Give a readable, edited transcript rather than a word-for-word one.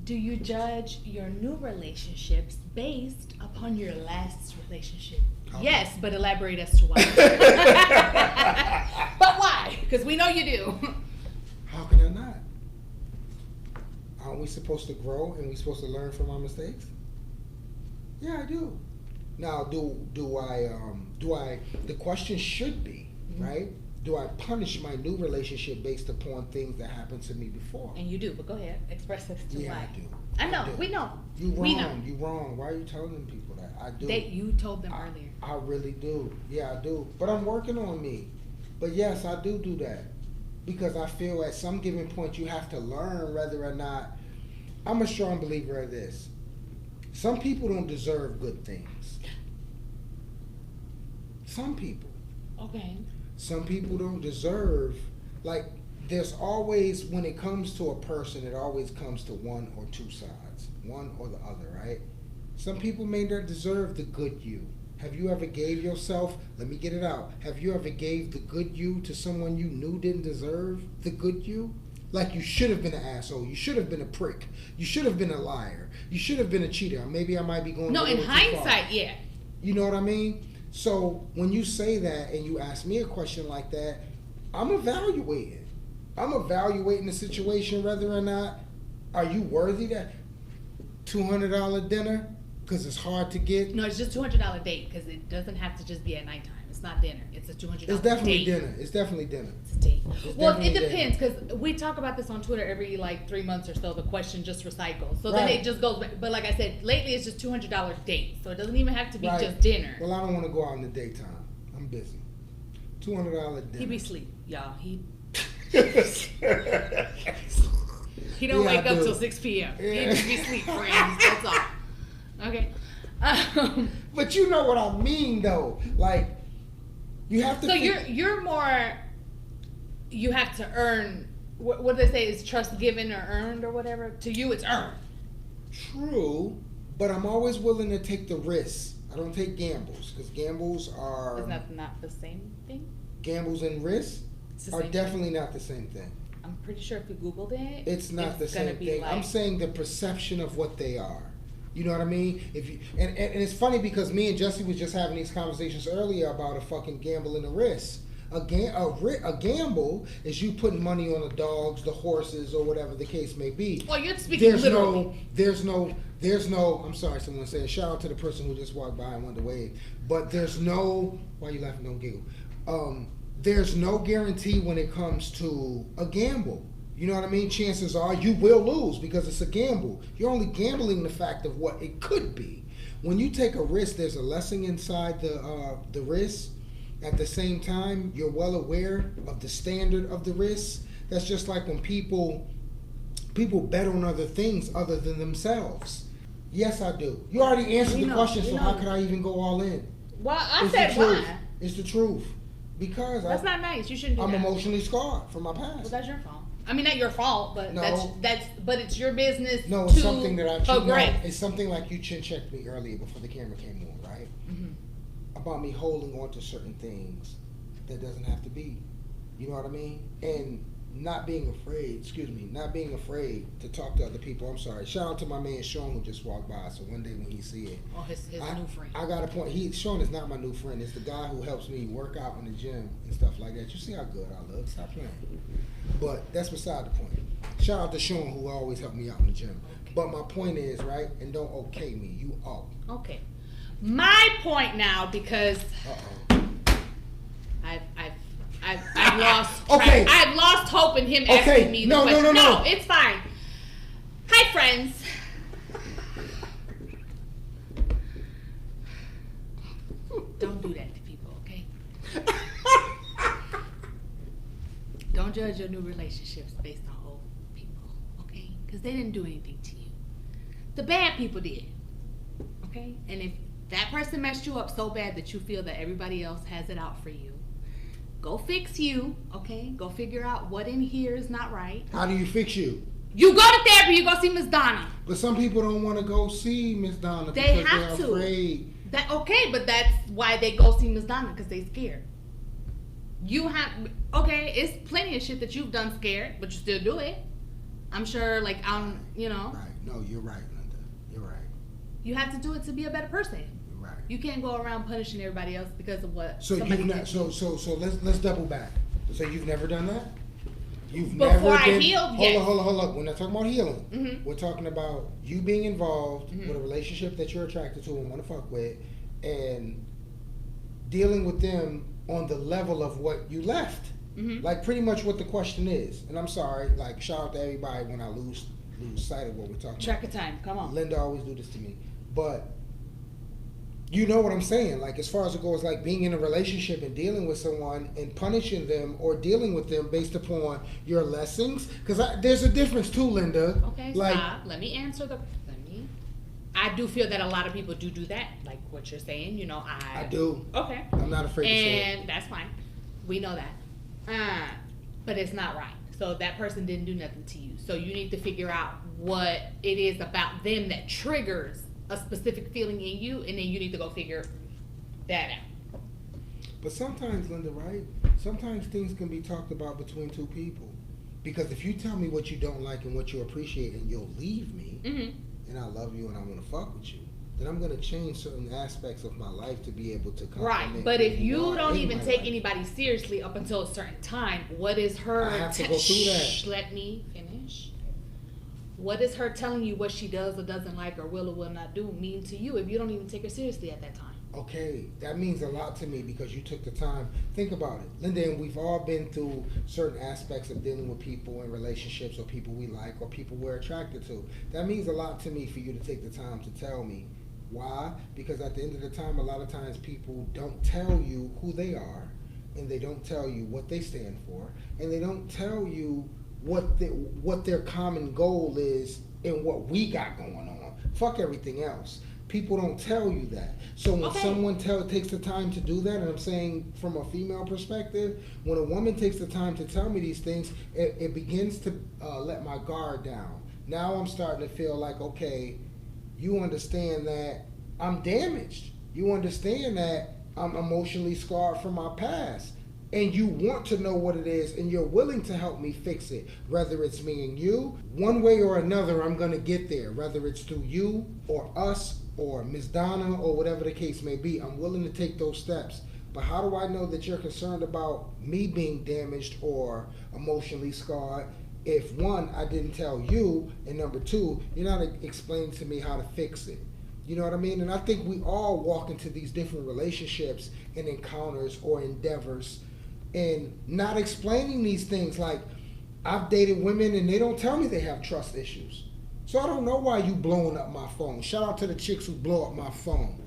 Do you judge your new relationships based upon your last relationship? Okay. Yes, but elaborate as to why. But why? Because we know you do. How can I not? Aren't we supposed to grow and we supposed to learn from our mistakes? Yeah, I do. Now, do I? The question should be, right? Do I punish my new relationship based upon things that happened to me before? And you do, but go ahead. Express as to Yeah, why. I do. I know. I do. We know. You wrong. We know. You wrong. Why are you telling people that? I do. You told them earlier. I really do. Yeah, I do. But I'm working on me. But yes, I do that. Because I feel at some given point you have to learn whether or not. I'm a strong believer of this. Some people don't deserve good things. Some people. Okay. Some people don't deserve, like, there's always, when it comes to a person, it always comes to one or two sides, one or the other, right? Some people may not deserve the good you. Have you ever gave yourself, let me get it out, have you ever gave the good you to someone you knew didn't deserve the good you? Like, you should have been an asshole, you should have been a prick, you should have been a liar, you should have been a cheater. Maybe I might be going No, a little in too far. hindsight, yeah. You know what I mean? So when you say that and you ask me a question like that, I'm evaluating. I'm evaluating the situation whether or not are you worthy that $200 dinner because it's hard to get. No, it's just $200 date because it doesn't have to just be at nighttime. It's not dinner. It's a $200 It's definitely date. dinner. It's definitely dinner. It's a date. It's Well, it definitely depends because we talk about this on Twitter every 3 months or so. The question just recycles. So then Right. it just goes back. But like I said, lately it's just $200 date. So it doesn't even have to be Right. just dinner. Well, I don't want to go out in the daytime. I'm busy. $200 dinner. He be sleep, y'all. He Yeah, don't wake I up do. till 6 p.m. He Yeah. just be sleep, friends. That's all. Okay. But you know what I mean, though. Like, you have to. So think- you're more. You have to earn. What do they say? Is trust given or earned or whatever? To you, it's earned. True, but I'm always willing to take the risks. I don't take gambles because gambles are Isn't that not the same thing? gambles and risks It's the are same definitely not the same thing. I'm pretty sure if you Googled it, It's not the gonna same be thing. like- I'm saying the perception of what they are. You know what I mean? If you and it's funny because me and Jesse was just having these conversations earlier about a fucking gamble and a risk. A gamble is you putting money on the dogs, the horses, or whatever the case may be. Well, you're speaking literally. There's no, I'm sorry, someone said, shout out to the person who just walked by and wanted to wave. But there's no, why are you laughing? Don't giggle. There's no guarantee when it comes to a gamble. You know what I mean? Chances are you will lose because it's a gamble. You're only gambling the fact of what it could be. When you take a risk, there's a lesson inside the risk. At the same time, you're well aware of the standard of the risk. That's just like when people bet on other things other than themselves. Yes, I do. You already answered the question, so how could I even go all in? Well, I It's said the truth. why. It's the truth. Because That's not nice. You shouldn't do I'm that. emotionally scarred from my Well, past. that's your fault. I mean, not your fault, but No. but it's your business. No, it's to something that I progress. It's something like you chin checked me earlier before the camera came on, right? Mhm. About me holding on to certain things that doesn't have to be. You know what I mean? And not being afraid to talk to other people. I'm sorry. Shout out to my man Sean who just walked by. So one day when he see it, Oh, his new friend. I got a point. Sean is not my new friend. It's the guy who helps me work out in the gym and stuff like that. You see how good I look. Stop playing. But that's beside the point. Shout out to Sean who always helped me out in the gym. Okay. But my point is, right, and don't okay me. You owe. Okay. My point now, because Uh-oh. I've lost Okay. track. I've lost hope in him Okay. asking me the No, question. no. It's fine. Hi, friends. Don't do that to people, okay? Don't judge your new relationships based on old people, okay? Because they didn't do anything to you. The bad people did, okay? And if that person messed you up so bad that you feel that everybody else has it out for you, go fix you, okay? Go figure out what in here is not right. How do you fix you? You go to therapy, you go see Miss Donna. But some people don't want to go see Miss Donna They because have they're to. afraid. That okay, but that's why they go see Miss Donna, because they scared. You have, okay, it's plenty of shit that you've done scared, but you still do it. I'm sure, like, you know, Right. No, you're right, Linda. You're right. you have to do it to be a better person. You're right. You can't go around punishing everybody else because of what So somebody you've did not, to you. so let's double back. So you've never done that? You've Before never I been, healed, yes. hold on. We're not talking about healing. Mhm. We're talking about you being involved Mhm. with a relationship that you're attracted to and want to fuck with, and dealing with them on the level of what you left. Mhm. Like pretty much what the question is. And I'm sorry, like shout out to everybody when I lose sight of what we're talking Track about. of time. Come on. Linda always do this to me. But you know what I'm saying? Like as far as it goes, like being in a relationship and dealing with someone and punishing them or dealing with them based upon your lessons. Because there's a difference too, Linda. Okay, Like, stop. Let me answer the. I do feel that a lot of people do that, like what you're saying. You know, I do. Okay. I'm not afraid to say it. And that's fine. We know that. But it's not right. So that person didn't do nothing to you. So you need to figure out what it is about them that triggers a specific feeling in you, and then you need to go figure that out. But sometimes, Linda, right? Sometimes things can be talked about between two people. Because if you tell me what you don't like and what you appreciate and you'll leave me, Mm-hmm. and I love you and I want to fuck with you, then I'm going to change certain aspects of my life to be able to Right, compliment but who if you are don't in even my take life. anybody seriously up until a certain time, what is her? I have to go through that. Shh, let me finish. What is her telling you what she does or doesn't like or will or will not do mean to you if you don't even take her seriously at that time? Okay, that means a lot to me because you took the time. Think about it, Linda, and we've all been through certain aspects of dealing with people in relationships or people we like or people we're attracted to. That means a lot to me for you to take the time to tell me. Why? Because at the end of the time, a lot of times people don't tell you who they are, and they don't tell you what they stand for, and they don't tell you what their common goal is and what we got going on. Fuck everything else. People don't tell you that. So when Okay. someone takes the time to do that, and I'm saying from a female perspective, when a woman takes the time to tell me these things, it begins to let my guard down. Now I'm starting to feel like, okay, you understand that I'm damaged. You understand that I'm emotionally scarred from my past. And you want to know what it is, and you're willing to help me fix it. Whether it's me and you, one way or another, I'm going to get there. Whether it's through you or us or Miss Donna or whatever the case may be, I'm willing to take those steps. But how do I know that you're concerned about me being damaged or emotionally scarred if one, I didn't tell you, and number two, you're not explaining to me how to fix it? You know what I mean? And I think we all walk into these different relationships and encounters or endeavors and not explaining these things. Like, I've dated women and they don't tell me they have trust issues. So I don't know why you blowing up my phone. Shout out to the chicks who blow up my phone.